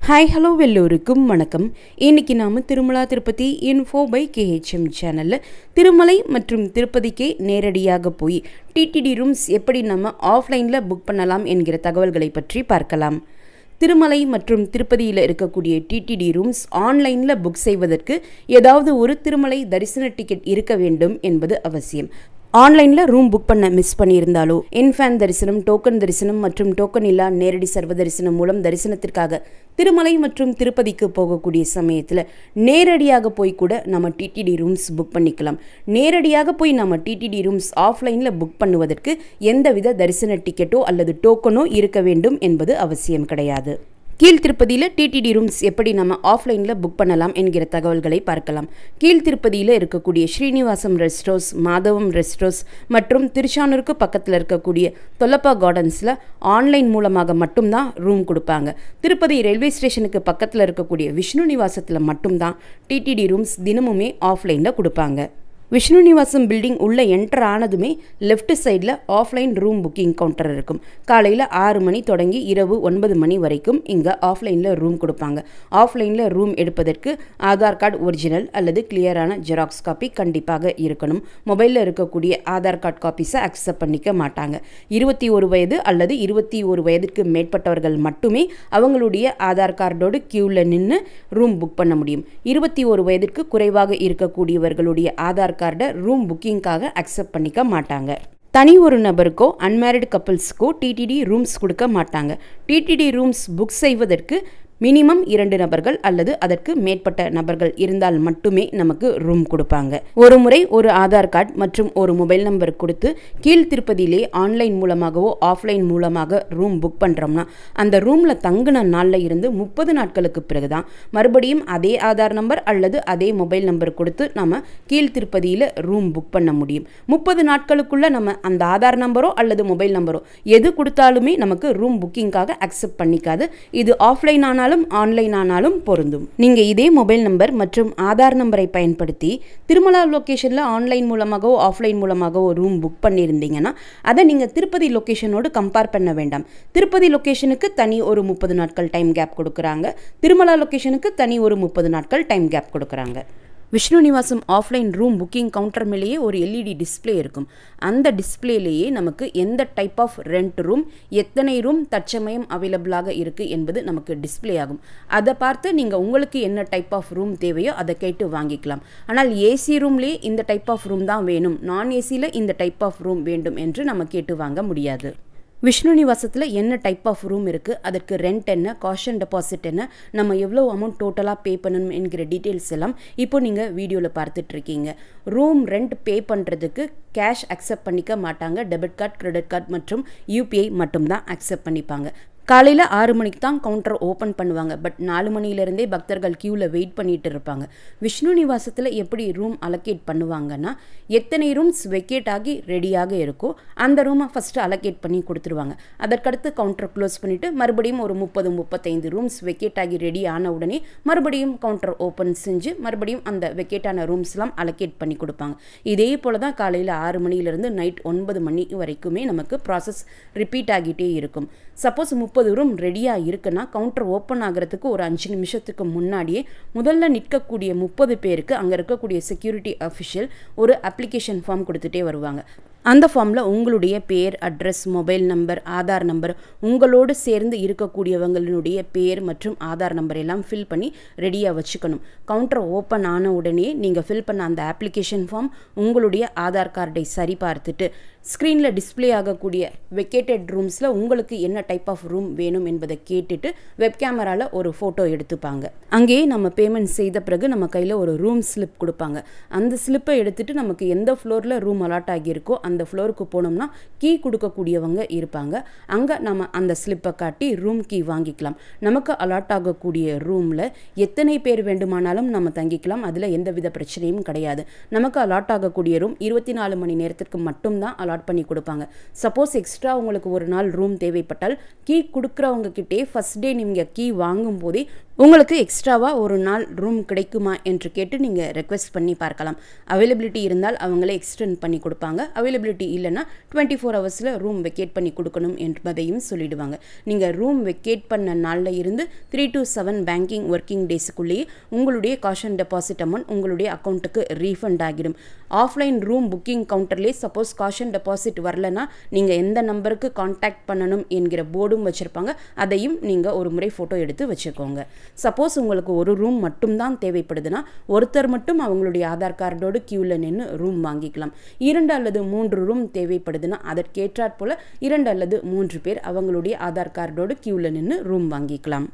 Hi hello எல்லோருக்கும் வணக்கம். இன்றைக்கி நாம் Tirumala Tirupati info by KHM சேனலில் திருமலை மற்றும் திருப்பதிக்கே நேரடியாக போய் டிடிடி ரூம்ஸ் எப்படி நம்ம ஆஃப்லைனில் புக் பண்ணலாம் என்கிற தகவல்களை பற்றி பார்க்கலாம். திருமலை மற்றும் திருப்பதியில் இருக்கக்கூடிய டிடிடி ரூம்ஸ் ஆன்லைனில் புக் செய்வதற்கு ஏதாவது ஒரு திருமலை தரிசன டிக்கெட் இருக்க வேண்டும் என்பது அவசியம். ஆன்லைனில் ரூம் புக் பண்ண மிஸ் பண்ணியிருந்தாலோ இன்ஃபேன் தரிசனம், டோக்கன் தரிசனம் மற்றும் டோக்கன் இல்லா நேரடி சர்வ தரிசனம் மூலம் தரிசனத்திற்காக திருமலை மற்றும் திருப்பதிக்கு போகக்கூடிய சமயத்தில் நேரடியாக போய் கூட நம்ம டிடிடி ரூம்ஸ் புக் பண்ணிக்கலாம். நேரடியாக போய் நம்ம டிடிடி ரூம்ஸ் ஆஃப்லைனில் புக் பண்ணுவதற்கு எந்தவித தரிசன டிக்கெட்டோ அல்லது டோக்கனோ இருக்க வேண்டும் என்பது அவசியம் கிடையாது. கீழ்த்திருப்பதியில் டிடிடி ரூம்ஸ் எப்படி நம்ம ஆஃப்லைனில் புக் பண்ணலாம் என்கிற தகவல்களை பார்க்கலாம். கீழ்த்திருப்பதியில் இருக்கக்கூடிய ஸ்ரீனிவாசம் ரெஸ்ட் ஹவுஸ், மாதவம் ரெஸ்ட் ஹவுஸ் மற்றும் திருச்சானூருக்கு பக்கத்தில் இருக்கக்கூடிய தொல்லப்பா கார்டன்ஸில் ஆன்லைன் மூலமாக மட்டும்தான் ரூம் கொடுப்பாங்க. திருப்பதி ரயில்வே ஸ்டேஷனுக்கு பக்கத்தில் இருக்கக்கூடிய விஷ்ணு நிவாசத்தில் மட்டும்தான் டிடிடி ரூம்ஸ் தினமுமே ஆஃப்லைனில் கொடுப்பாங்க. விஷ்ணு நிவாசம் பில்டிங் உள்ளே என்டர் ஆனதுமே லெஃப்ட் சைடில் ஆஃப்லைன் ரூம் புக்கிங் கவுண்டர் இருக்கும். காலையில் 6 மணி தொடங்கி இரவு 9 மணி வரைக்கும் இங்கே ஆஃப்லைனில் ரூம் கொடுப்பாங்க. ஆஃப்லைனில் ரூம் எடுப்பதற்கு ஆதார் கார்டு ஒரிஜினல் அல்லது கிளியரான ஜெராக்ஸ் காப்பி கண்டிப்பாக இருக்கணும். மொபைலில் இருக்கக்கூடிய ஆதார் கார்டு காப்பீஸை அக்செப்ட் பண்ணிக்க மாட்டாங்க. 21 வயது அல்லது 21 வயதிற்கு மேற்பட்டவர்கள் மட்டுமே அவங்களுடைய ஆதார் கார்டோடு கியூவில் நின்று ரூம் புக் பண்ண முடியும். 21 வயதிற்கு குறைவாக இருக்கக்கூடியவர்களுடைய ஆதார் கார்டை ரூம் புக்கிங்காக அக்செப்ட் பண்ணிக்க மாட்டாங்க. தனி ஒரு நபருக்கோ அன்மேரிட் கப்பிள்ஸுக்கோ டிடிடி ரூம்ஸ் கொடுக்க மாட்டாங்க. டிடிடி ரூம்ஸ் புக் செய்வதற்கு மினிமம் 2 நபர்கள் அல்லது அதற்கு மேற்பட்ட நபர்கள் இருந்தால் மட்டுமே நமக்கு ரூம் கொடுப்பாங்க. ஒரு முறை ஒரு ஆதார் கார்டு மற்றும் ஒரு மொபைல் நம்பர் கொடுத்து கீழ்த்திருப்பதியிலே ஆன்லைன் மூலமாகவோ ஆஃப்லைன் மூலமாக ரூம் புக் பண்ணுறோம்னா அந்த ரூமில் தங்கின நாளில் இருந்து 30 நாட்களுக்கு பிறகு தான் மறுபடியும் அதே ஆதார் நம்பர் அல்லது அதே மொபைல் நம்பர் கொடுத்து நம்ம கீழ்த்திருப்பதியில் ரூம் புக் பண்ண முடியும். 30 நாட்களுக்குள்ளே நம்ம அந்த ஆதார் நம்பரோ அல்லது மொபைல் நம்பரோ எது கொடுத்தாலுமே நமக்கு ரூம் புக்கிங்காக அக்செப்ட் பண்ணிக்காது. இது ஆஃப்லைன் ஆனாலும் ஆன்லைன் ஆனாலும் பொருந்தும். நீங்க இதே மொபைல் நம்பர் மற்றும் ஆதார் நம்பரை பயன்படுத்தி திருமலா லொகேஷன்ல ஆன்லைன் மூலமாகவோ ஆஃப்லைன் மூலமாகவோ ரூம் புக் பண்ணியிருந்தீங்கன்னா அதை நீங்க திருப்பதி லொகேஷனோடு கம்பேர் பண்ண வேண்டாம். திருப்பதி லொகேஷனுக்கு தனி ஒரு 30 நாட்கள் டைம் கேப் கொடுக்குறாங்க. திருமலா லொகேஷனுக்கு தனி ஒரு 30 நாட்கள் டைம் கேப் கொடுக்குறாங்க. Vishnu Nivasam offline room booking counter மேலேயே ஒரு LED டிஸ்பிளே இருக்கும். அந்த டிஸ்பிளேலேயே நமக்கு எந்த டைப் ஆஃப் ரெண்ட் ரூம், எத்தனை ரூம் தற்சமயம் அவைலபிளாக இருக்குது என்பது நமக்கு டிஸ்பிளே ஆகும். அதை பார்த்து நீங்கள் உங்களுக்கு என்ன டைப் ஆஃப் ரூம் தேவையோ அதை கேட்டு வாங்கிக்கலாம். ஆனால் ஏசி ரூம்லேயே இந்த டைப் ஆஃப் ரூம் தான் வேணும், நான் ஏசியில் இந்த டைப் ஆஃப் ரூம் வேண்டும் என்று நம்ம கேட்டு வாங்க முடியாது. விஷ்ணு நிவாசத்தில் என்ன டைப் ஆஃப் ரூம் இருக்குது, அதற்கு ரெண்ட் என்ன, காஷன் டெபாசிட் என்ன, நம்ம எவ்வளோ அமௌண்ட் டோட்டலாக பே பண்ணணும் என்கிற டீட்டெயில்ஸ் எல்லாம் இப்போ நீங்கள் வீடியோவில் பார்த்துட்ருக்கீங்க. ரூம் ரெண்ட் பே பண்ணுறதுக்கு கேஷ் அக்செப்ட் பண்ணிக்க மாட்டாங்க. டெபிட் கார்டு, கிரெடிட் கார்டு மற்றும் UPI மட்டும்தான் அக்செப்ட் பண்ணிப்பாங்க. காலையில் 6 மணிக்கு தான் கவுண்டர் ஓப்பன் பண்ணுவாங்க. பட் 4 மணிலேருந்தே பக்தர்கள் கியூவில் வெயிட் பண்ணிட்டு இருப்பாங்க. விஷ்ணு நிவாசத்தில் எப்படி ரூம் அலோகேட் பண்ணுவாங்கன்னா எத்தனை ரூம்ஸ் வெக்கேட் ஆகி ரெடியாக இருக்கோ அந்த ரூமை ஃபஸ்ட்டு அலோகேட் பண்ணி கொடுத்துருவாங்க. அதற்கடுத்து கவுண்டர் க்ளோஸ் பண்ணிவிட்டு மறுபடியும் ஒரு 30-35 ரூம்ஸ் வெக்கேட் ஆகி ரெடி ஆன உடனே மறுபடியும் கவுண்டர் ஓப்பன் செஞ்சு மறுபடியும் அந்த வெக்கேட்டான ரூம்ஸ்லாம் அலோகேட் பண்ணி கொடுப்பாங்க. இதே போல் தான் காலையில் 6 மணிலேருந்து நைட் 9 மணி வரைக்குமே நமக்கு ப்ராசஸ் ரிப்பீட் ஆகிட்டே இருக்கும். சப்போஸ் 30 ரூம் ரெடியாக இருக்குன்னா கவுண்டர் ஓப்பன் ஆகிறதுக்கு ஒரு 5 நிமிஷத்துக்கு முன்னாடியே முதல்ல நிற்கக்கூடிய 30 பேருக்கு அங்கே இருக்கக்கூடிய செக்யூரிட்டி அஃபிஷியல் ஒரு அப்ளிகேஷன் ஃபார்ம் கொடுத்துட்டே வருவாங்க. அந்த ஃபார்மில் உங்களுடைய பேர், address, mobile number, Aadhaar number, உங்களோடு சேர்ந்து இருக்கக்கூடியவங்களுடைய பேர் மற்றும் ஆதார் நம்பர் எல்லாம் ஃபில் பண்ணி ரெடியாக வச்சுக்கணும். கவுண்டர் ஓப்பன் ஆன உடனே நீங்கள் ஃபில் பண்ண அந்த அப்ளிகேஷன் ஃபார்ம் உங்களுடைய ஆதார் கார்டை சரி பார்த்துட்டு ஸ்க்ரீனில் டிஸ்பிளே ஆகக்கூடிய வெக்கேட்டட் ரூம்ஸில் உங்களுக்கு என்ன டைப் ஆஃப் ரூம் வேணும் என்பதை கேட்டுட்டு வெப் கேமராவில் ஒரு ஃபோட்டோ எடுத்துப்பாங்க. அங்கேயே நம்ம பேமெண்ட் செய்த பிறகு நம்ம கையில் ஒரு ரூம் ஸ்லிப் கொடுப்பாங்க. அந்த ஸ்லிப்பை எடுத்துகிட்டு நமக்கு எந்த ஃப்ளோரில் ரூம் அலாட் ஆகியிருக்கோ அந்த ஃப்ளோருக்கு போனோம்னா கீ கொடுக்கக்கூடியவங்க இருப்பாங்க. அங்கே நம்ம அந்த ஸ்லிப்பை காட்டி ரூம் கீ வாங்கிக்கலாம். நமக்கு அலாட் ஆகக்கூடிய ரூமில் எத்தனை பேர் வேண்டுமானாலும் நம்ம தங்கிக்கலாம். அதில் எந்தவித பிரச்சனையும் கிடையாது. நமக்கு அலாட் ஆகக்கூடிய ரூம் 24 மணி நேரத்திற்கு மட்டும்தான் அலாட் பண்ணி கொடுப்பாங்க. சப்போஸ் எக்ஸ்ட்ரா உங்களுக்கு ஒரு நாள் ரூம் தேவைப்பட்டால் கீ கொடுக்குறவங்க கிட்டே ஃபர்ஸ்ட் டே நீங்கள் கீ வாங்கும் போதே உங்களுக்கு எக்ஸ்ட்ராவாக ஒரு நாள் ரூம் கிடைக்குமா என்று கேட்டு நீங்கள் ரெக்வெஸ்ட் பண்ணி பார்க்கலாம். அவைலபிலிட்டி இருந்தால் அவங்களே எக்ஸ்டெண்ட் பண்ணி கொடுப்பாங்க. அவைலபிலிட்டி இல்லைன்னா 24 ஹவர்ஸில் ரூம் வெக்கேட் பண்ணி கொடுக்கணும் என்பதையும் சொல்லிடுவாங்க. நீங்கள் ரூம் வெக்கேட் பண்ண நாளில் இருந்து 3 to 7 பேங்கிங் ஒர்க்கிங் டேஸுக்குள்ளேயே உங்களுடைய காஷன் டெபாசிட் அமௌண்ட் உங்களுடைய அக்கௌண்ட்டுக்கு ரீஃபண்ட் ஆகிடும். ஆஃப்லைன் ரூம் புக்கிங் கவுண்டர்லேயே சப்போஸ் காஷன் டெபாசிட் வரலன்னா நீங்கள் எந்த நம்பருக்கு கான்டாக்ட் பண்ணணும் என்கிற போர்டும் வச்சுருப்பாங்க. அதையும் நீங்கள் ஒரு முறை ஃபோட்டோ எடுத்து வச்சுக்கோங்க. சப்போஸ் உங்களுக்கு ஒரு ரூம் மட்டும்தான் தேவைப்படுதுன்னா ஒருத்தர் மட்டும் அவங்களுடைய ஆதார் கார்டோடு கியூவில் நின்று ரூம் வாங்கிக்கலாம். 2 அல்லது 3 ரூம் தேவைப்படுதுன்னா அதற்கேற்றாற் போல் 2 அல்லது 3 பேர் அவங்களுடைய ஆதார் கார்டோடு கியூவில் நின்று ரூம் வாங்கிக்கலாம்.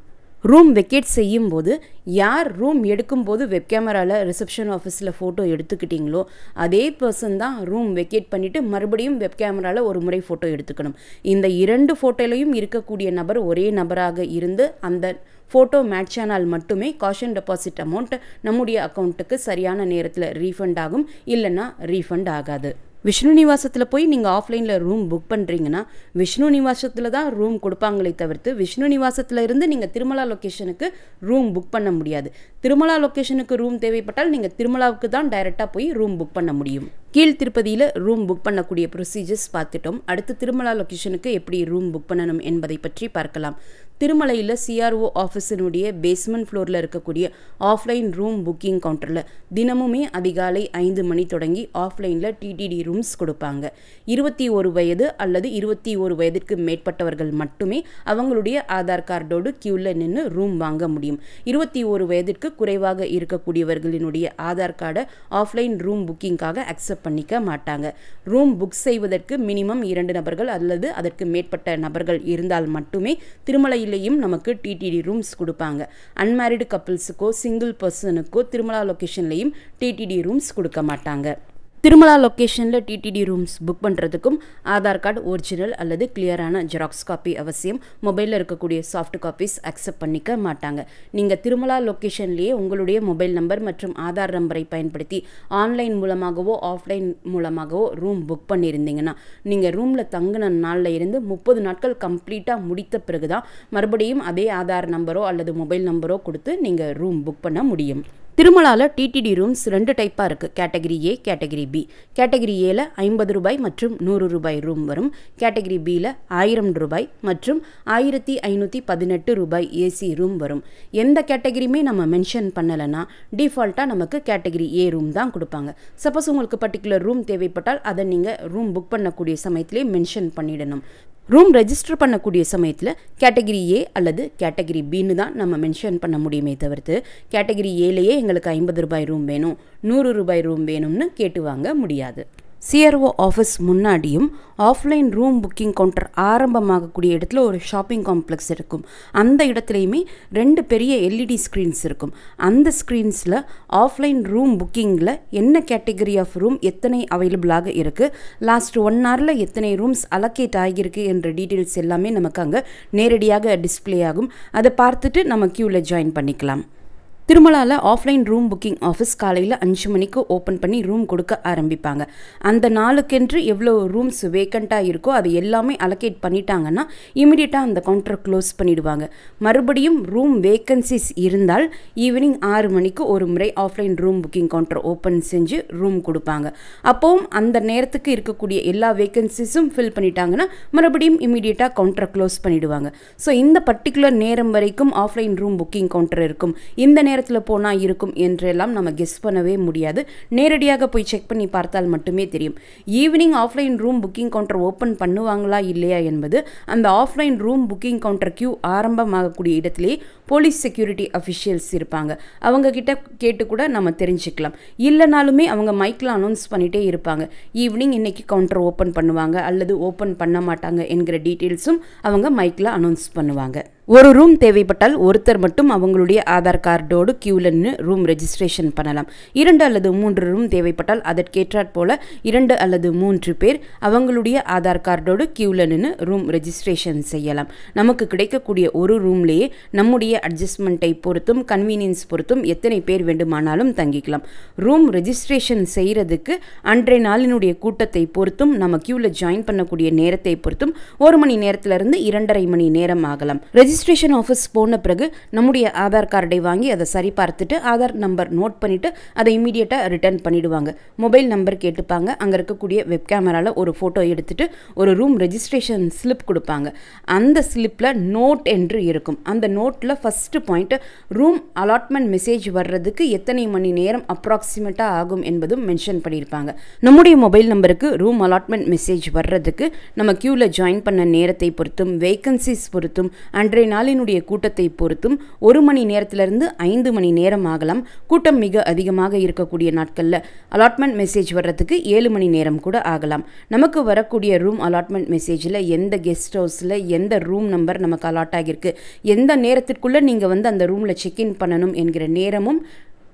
ரூம் வெக்கேட் செய்யும் போது யார் ரூம் எடுக்கும்போது வெப் கேமராவில் ரிசப்ஷன் ஆஃபீஸில் ஃபோட்டோ எடுத்துக்கிட்டீங்களோ அதே பர்சன் தான் ரூம் வெக்கேட் பண்ணிவிட்டு மறுபடியும் வெப் கேமராவில் ஒரு முறை ஃபோட்டோ எடுத்துக்கணும். இந்த 2 ஃபோட்டோலையும் இருக்கக்கூடிய நபர் ஒரே நபராக இருந்து அந்த ஃபோட்டோ மேட்ச் ஆனால் மட்டுமே காஷன் டெபாசிட் அமௌண்ட் நம்முடைய அக்கௌண்ட்டுக்கு சரியான நேரத்தில் ரீஃபண்ட் ஆகும், இல்லைன்னா ரீஃபண்ட் ஆகாது. விஷ்ணு நிவாசத்தில் போய் நீங்கள் ஆஃப்லைனில் ரூம் புக் பண்ணுறீங்கன்னா விஷ்ணு நிவாசத்தில் தான் ரூம் கொடுப்பாங்களே தவிர்த்து விஷ்ணு நிவாசத்தில் இருந்து நீங்கள் திருமலா லொக்கேஷனுக்கு ரூம் புக் பண்ண முடியாது. திருமலா லொக்கேஷனுக்கு ரூம் தேவைப்பட்டால் நீங்கள் திருமலாவுக்கு தான் டைரெக்டாக போய் ரூம் புக் பண்ண முடியும். கீழ் திருப்பதியில் ரூம் புக் பண்ணக்கூடிய ப்ரொசீஜர்ஸ் பார்த்துட்டோம். அடுத்து திருமலா லொக்கேஷனுக்கு எப்படி ரூம் புக் பண்ணணும் என்பதை பற்றி பார்க்கலாம். திருமலையில் CRO ஆஃபீஸினுடைய பேஸ்மெண்ட் ஃப்ளோரில் இருக்கக்கூடிய ஆஃப்லைன் ரூம் புக்கிங் கவுண்டரில் தினமுமே அதிகாலை 5 மணி தொடங்கி ஆஃப்லைனில் TTD ரூம்ஸ் கொடுப்பாங்க. 21 வயது அல்லது 21 வயதிற்கு மேற்பட்டவர்கள் மட்டுமே அவங்களுடைய ஆதார் கார்டோடு கியூவில் நின்று ரூம் வாங்க முடியும். 21 வயதிற்கு குறைவாக இருக்கக்கூடியவர்களினுடைய ஆதார் கார்டை ஆஃப்லைன் ரூம் புக்கிங்காக அக்செப்ட் பண்ணிக்க மாட்டாங்க. ரூம் புக் செய்வதற்கு மினிமம் 2 நபர்கள் அல்லது அதற்கு மேற்பட்ட நபர்கள் இருந்தால் மட்டுமே திருமலையிலேயும் நமக்கு TTD ரூம்ஸ் கொடுப்பாங்க. அன்மேரிடு கப்பிள்ஸுக்கோ சிங்கிள் பர்சனுக்கோ திருமலா லொக்கேஷன்லையும் TTD ரூம்ஸ் கொடுக்க மாட்டாங்க. திருமலா லொக்கேஷனில் TTD ரூம்ஸ் புக் பண்ணுறதுக்கும் ஆதார் கார்டு ஒரிஜினல் அல்லது கிளியரான ஜெராக்ஸ் காப்பி அவசியம். மொபைலில் இருக்கக்கூடிய சாஃப்ட் காப்பீஸ் அக்செப்ட் பண்ணிக்க மாட்டாங்க. நீங்கள் திருமலா லொக்கேஷன்லேயே உங்களுடைய மொபைல் நம்பர் மற்றும் ஆதார் நம்பரை பயன்படுத்தி ஆன்லைன் மூலமாகவோ ஆஃப்லைன் மூலமாகவோ ரூம் புக் பண்ணியிருந்தீங்கன்னா நீங்கள் ரூமில் தங்கின நாளில் இருந்து 30 நாட்கள் கம்ப்ளீட்டாக முடித்த பிறகு தான் மறுபடியும் அதே ஆதார் நம்பரோ அல்லது மொபைல் நம்பரோ கொடுத்து நீங்கள் ரூம் புக் பண்ண முடியும். திருமலாவில் TTD ரூம்ஸ் 2 டைப்பாக இருக்குது. Category A, category B. Category Aல ₹50 மற்றும் ₹100 ரூம் வரும். கேட்டகரி Bல ₹1000 மற்றும் ₹1518 AC ரூம் வரும். எந்த கேட்டகரியுமே நம்ம மென்ஷன் பண்ணலைன்னா டிஃபால்ட்டாக நமக்கு கேட்டகரி A ரூம் தான் கொடுப்பாங்க. சப்போஸ் உங்களுக்கு பர்டிகுலர் ரூம் தேவைப்பட்டால் அதை நீங்கள் ரூம் புக் பண்ணக்கூடிய சமயத்திலே மென்ஷன் பண்ணிடணும். ரூம் ரெஜிஸ்டர் பண்ணக்கூடிய சமயத்தில் கேட்டகரி A அல்லது கேட்டகரி Bன்னு தான் நம்ம மென்ஷன் பண்ண முடியுமே தவிர்த்து கேட்டகரி Aலேயே எங்களுக்கு ₹50 ரூம் வேணும், ₹100 ரூம் வேணும்னு கேட்டு வாங்க முடியாது. CRO ஆஃபீஸ் முன்னாடியும் ஆஃப்லைன் ரூம் புக்கிங் கவுண்டர் ஆரம்பமாகக்கூடிய இடத்துல ஒரு ஷாப்பிங் காம்ப்ளெக்ஸ் இருக்கும். அந்த இடத்துலையுமே 2 பெரிய LED ஸ்க்ரீன்ஸ் இருக்கும். அந்த ஸ்க்ரீன்ஸில் ஆஃப்லைன் ரூம் புக்கிங்கில் என்ன கேட்டகரி ஆஃப் ரூம் எத்தனை அவைலபிளாக இருக்குது, லாஸ்ட் 1 ஹவரில் எத்தனை ரூம்ஸ் அலோகேட் ஆகியிருக்கு என்ற டீட்டெயில்ஸ் எல்லாமே நமக்கு அங்கே நேரடியாக டிஸ்பிளே ஆகும். அதை பார்த்துட்டு நம்ம கியூவில் ஜாயின் பண்ணிக்கலாம். திருமலாவில் ஆஃப்லைன் ரூம் புக்கிங் ஆஃபீஸ் காலையில் 5 மணிக்கு ஓப்பன் பண்ணி ரூம் கொடுக்க ஆரம்பிப்பாங்க. அந்த நாளுக்கென்று எவ்வளோ ரூம்ஸ் வேக்கண்ட்டாக இருக்கோ அது எல்லாமே அலோகேட் பண்ணிட்டாங்கன்னா இமீடியட்டாக அந்த கவுண்டரை க்ளோஸ் பண்ணிவிடுவாங்க. மறுபடியும் ரூம் வேக்கன்சிஸ் இருந்தால் ஈவினிங் 6 மணிக்கு ஒரு முறை offline room booking counter open செஞ்சு ரூம் கொடுப்பாங்க. அப்போவும் அந்த நேரத்துக்கு இருக்கக்கூடிய எல்லா வேக்கன்சிஸும் ஃபில் பண்ணிட்டாங்கன்னா மறுபடியும் இமீடியட்டாக கவுண்டரை க்ளோஸ் பண்ணிவிடுவாங்க. ஸோ இந்த பர்டிகுலர் நேரம் வரைக்கும் ஆஃப்லைன் ரூம் புக்கிங் கவுண்டர் இருக்கும், இந்த நேரத்தில் போனால் இருக்கும் என்றெல்லாம் நம்ம கெஸ் பண்ணவே முடியாது. நேரடியாக போய் செக் பண்ணி பார்த்தால் மட்டுமே தெரியும். Evening offline room booking counter open பண்ணுவாங்களா இல்லையா என்பது அந்த offline room booking counter queue ஆரம்பமாகக்கூடிய இடத்திலே போலீஸ் செக்யூரிட்டி அஃபிஷியல்ஸ் இருப்பாங்க. அவங்க கிட்ட கேட்டு கூட நம்ம தெரிஞ்சுக்கலாம். இல்லைனாலுமே அவங்க மைக்கில் அனௌன்ஸ் பண்ணிகிட்டே இருப்பாங்க. ஈவினிங் இன்னைக்கு கவுண்டர் ஓப்பன் பண்ணுவாங்க அல்லது ஓப்பன் பண்ண மாட்டாங்க என்கிற டீட்டெயில்ஸும் அவங்க மைக்கில் அனௌன்ஸ் பண்ணுவாங்க. ஒரு ரூம் தேவைப்பட்டால் ஒருத்தர் மட்டும் அவங்களுடைய ஆதார் கார்டோடு கியூவில் நின்று ரூம் ரெஜிஸ்ட்ரேஷன் பண்ணலாம். 2 அல்லது 3 ரூம் தேவைப்பட்டால் அதற்கேற்றாற் போல 2 அல்லது 3 பேர் அவங்களுடைய ஆதார் கார்டோடு கியூவில் நின்று ரூம் ரெஜிஸ்ட்ரேஷன் செய்யலாம். நமக்கு கிடைக்கக்கூடிய ஒரு ரூம்லேயே நம்முடைய அட்ஜஸ்ட்மெண்ட்டை பொறுத்தும் கன்வீனியன்ஸ் பொறுத்தும் எத்தனை பேர் வேண்டுமானாலும் தங்கிக்கலாம். ரூம் ரெஜிஸ்ட்ரேஷன் செய்கிறதுக்கு அன்றைய நாளினுடைய கூட்டத்தை பொறுத்தும் நம்ம கியூவில் ஜாயின் பண்ணக்கூடிய நேரத்தை பொறுத்தும் 1 மணி நேரத்திலிருந்து 2.5 மணி நேரம் ஆகலாம். ரெஜிஸ்ட்ரேஷன் ஆஃபீஸ் போன பிறகு நம்முடைய ஆதார் கார்டை வாங்கி அதை சரி பார்த்துட்டு ஆதார் நம்பர் நோட் பண்ணிவிட்டு அதை இமீடியட்டாக ரிட்டர்ன் பண்ணிவிடுவாங்க. மொபைல் நம்பர் கேட்டுப்பாங்க. அங்கே இருக்கக்கூடிய வெப் கேமராவில் ஒரு ஃபோட்டோ எடுத்துகிட்டு ஒரு ரூம் ரெஜிஸ்ட்ரேஷன் ஸ்லிப் கொடுப்பாங்க. அந்த ஸ்லிப்பில் நோட் என்று இருக்கும். அந்த நோட்டில் first point room allotment message வர்றதுக்கு எத்தனை மணி நேரம் அப்ராக்சிமேட்டாக ஆகும் என்பதும் மென்ஷன் பண்ணியிருப்பாங்க. நம்முடைய மொபைல் நம்பருக்கு ரூம் அலாட்மெண்ட் மெசேஜ் வர்றதுக்கு நம்ம க்யூவில் ஜாயின் பண்ண நேரத்தை பொறுத்தும் வேகன்சிஸ் பொறுத்தும் அன்றைய நாளினுடைய கூட்டத்தை பொறுத்தும் 1 மணி நேரத்திலிருந்து 5 மணி நேரம் ஆகலாம். கூட்டம் மிக அதிகமாக இருக்கக்கூடிய நாட்களில் அலாட்மெண்ட் மெசேஜ் வர்றதுக்கு 7 மணி நேரம் கூட ஆகலாம். நமக்கு வரக்கூடிய ரூம் அலாட்மெண்ட் மெசேஜில் எந்த கெஸ்ட் ஹவுஸில் எந்த ரூம் நம்பர் நமக்கு அலாட் ஆகியிருக்கு, எந்த நேரத்திற்குள்ளே நீங்கள் வந்து அந்த ரூமில் செக்இன் பண்ணணும் என்கிற நேரமும்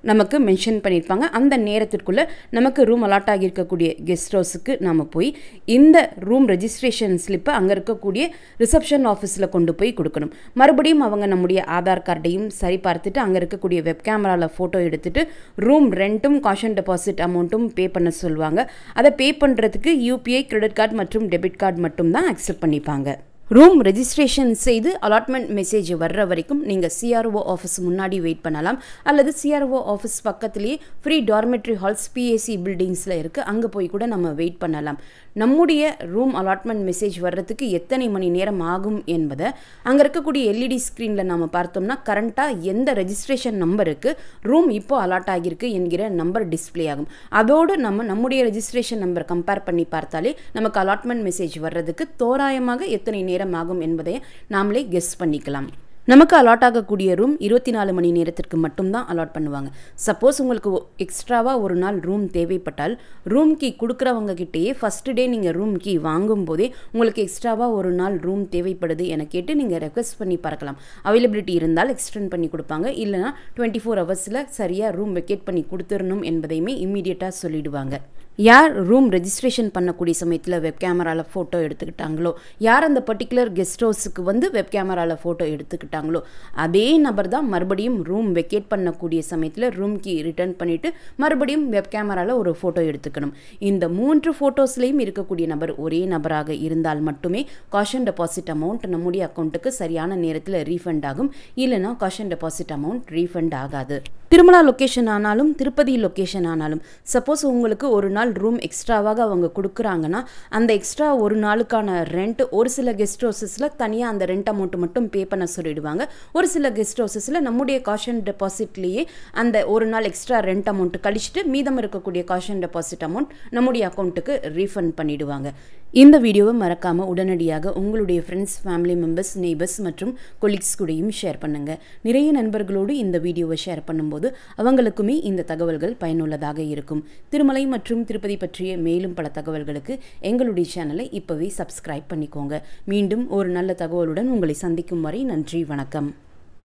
நமக்கு மென்ஷன் பண்ணியிருப்பாங்க. அந்த நேரத்திற்குள்ளே நமக்கு ரூம் அலாட் ஆகியிருக்கக்கூடிய கெஸ்ட் ஹவுஸுக்கு நாம் போய் இந்த ரூம் ரெஜிஸ்ட்ரேஷன் ஸ்லிப்பை அங்கே இருக்கக்கூடிய ரிசப்ஷன் ஆஃபீஸில் கொண்டு போய் கொடுக்கணும். மறுபடியும் அவங்க நம்முடைய ஆதார் கார்டையும் சரி பார்த்துட்டு அங்கே இருக்கக்கூடிய வெப் கேமராவில் ஃபோட்டோ எடுத்துகிட்டு ரூம் ரெண்ட்டும் காஷன் டெபாசிட் அமௌண்ட்டும் பே பண்ண சொல்லுவாங்க. அதை பே பண்ணுறதுக்கு யூபிஐ, கிரெடிட் கார்டு மற்றும் டெபிட் கார்டு மட்டும் தான் அக்செப்ட் பண்ணிப்பாங்க. ரூம் ரெஜிஸ்ட்ரேஷன் செய்து அலாட்மெண்ட் மெசேஜ் வர்ற வரைக்கும் நீங்கள் சிஆர்ஓ ஆஃபீஸ் முன்னாடி வெயிட் பண்ணலாம். அல்லது சிஆர்ஓ ஆஃபீஸ் பக்கத்துலேயே ஃப்ரீ டார்மெட்ரி ஹால்ஸ் பிஏசி பில்டிங்ஸில் இருக்குது, அங்கே போய் கூட நம்ம வெயிட் பண்ணலாம். நம்முடைய ரூம் அலாட்மெண்ட் மெசேஜ் வர்றதுக்கு எத்தனை மணி நேரம் ஆகும் என்பதை அங்கே இருக்கக்கூடிய எல்இடி ஸ்க்ரீனில் நம்ம பார்த்தோம்னா கரண்ட்டாக எந்த ரெஜிஸ்ட்ரேஷன் நம்பருக்கு ரூம் இப்போ அலாட் ஆகியிருக்கு என்கிற நம்பர் டிஸ்பிளே ஆகும். அதோடு நம்முடைய ரெஜிஸ்ட்ரேஷன் நம்பர் கம்பேர் பண்ணி பார்த்தாலே நமக்கு அலாட்மெண்ட் மெசேஜ் வர்றதுக்கு தோராயமாக எத்தனை நேரம் ஆகும் என்பதை நாமளே கெஸ் பண்ணிக்கலாம். நமக்கு அலாட் ஆகக்கூடிய ரூம் 24 மணி நேரத்திற்கு மட்டும்தான் அலாட் பண்ணுவாங்க. சப்போஸ் உங்களுக்கு எக்ஸ்ட்ராவாக ஒரு நாள் ரூம் தேவைப்பட்டால் ரூம் கீ கொடுக்குறவங்க கிட்டேயே ஃபஸ்ட்டு டே நீங்கள் ரூம் கீ வாங்கும் போதே உங்களுக்கு எக்ஸ்ட்ராவாக ஒரு நாள் ரூம் தேவைப்படுது என கேட்டு நீங்கள் ரெக்வெஸ்ட் பண்ணி பார்க்கலாம். அவைலபிலிட்டி இருந்தால் எக்ஸ்டெண்ட் பண்ணி கொடுப்பாங்க. இல்லைனா 24 ஹவர்ஸில் சரியாக ரூம் வெக்கேட் பண்ணி கொடுத்துடணும் என்பதையுமே இம்மீடியட்டாக சொல்லிடுவாங்க. யார் ரூம் ரெஜிஸ்ட்ரேஷன் பண்ணக்கூடிய சமயத்தில் வெப் கேமராவில் ஃபோட்டோ எடுத்துக்கிட்டாங்களோ, யார் அந்த பர்டிகுலர் கெஸ்ட் ஹவுஸுக்கு வந்து வெப் கேமராவில் ஃபோட்டோ எடுத்துக்கிட்டாங்களோ அதே நபர் தான் மறுபடியும் ரூம் வெக்கேட் பண்ணக்கூடிய சமயத்தில் ரூம் கீ ரிட்டர்ன் பண்ணிவிட்டு மறுபடியும் வெப் கேமராவில் ஒரு ஃபோட்டோ எடுத்துக்கணும். இந்த 3 ஃபோட்டோஸ்லேயும் இருக்கக்கூடிய நபர் ஒரே நபராக இருந்தால் மட்டுமே காஷன் டெபாசிட் அமௌண்ட் நம்முடைய அக்கௌண்ட்டுக்கு சரியான நேரத்தில் ரீஃபண்ட் ஆகும். இல்லைனா காஷன் டெபாசிட் அமௌண்ட் ரீஃபண்ட் ஆகாது. திருமலா லொக்கேஷன் ஆனாலும் திருப்பதி லொக்கேஷன் ஆனாலும் சப்போஸ் உங்களுக்கு ஒரு நாள் ரூம் எக்ஸ்ட்ராவாக அவங்க கொடுக்குறாங்கன்னா அந்த எக்ஸ்ட்ரா ஒரு நாளுக்கான ரெண்ட் ஒரு சில கெஸ்ட் ஹவுஸஸில் தனியாக அந்த ரெண்ட் அமௌண்ட் மட்டும் பே பண்ண சொல்லிடுவாங்க. ஒரு சில கெஸ்ட் ஹவுஸஸில் நம்முடைய காஷன் டெபாசிட்லேயே அந்த ஒரு நாள் எக்ஸ்ட்ரா ரெண்ட் அமௌண்ட் கழிச்சிட்டு மீதம் இருக்கக்கூடிய காஷன் டெபாசிட் அமௌண்ட் நம்முடைய அக்கௌண்ட்டுக்கு ரீஃபண்ட் பண்ணிடுவாங்க. இந்த வீடியோவை மறக்காமல் உடனடியாக உங்களுடைய ஃப்ரெண்ட்ஸ், ஃபேமிலி மெம்பர்ஸ், நெய்பர்ஸ் மற்றும் கொலீக்ஸ் கூடயும் ஷேர் பண்ணுங்கள். நிறைய நண்பர்களோடு இந்த வீடியோவை ஷேர் பண்ணும்போது அவங்களுக்குமே இந்த தகவல்கள் பயனுள்ளதாக இருக்கும். திருமலை மற்றும் திருப்பதி பற்றிய மேலும் பல தகவல்களுக்கு எங்களுடைய சேனலை இப்போவே சப்ஸ்கிரைப் பண்ணிக்கோங்க. மீண்டும் ஒரு நல்ல தகவலுடன் உங்களை சந்திக்கும் வரை நன்றி, வணக்கம்.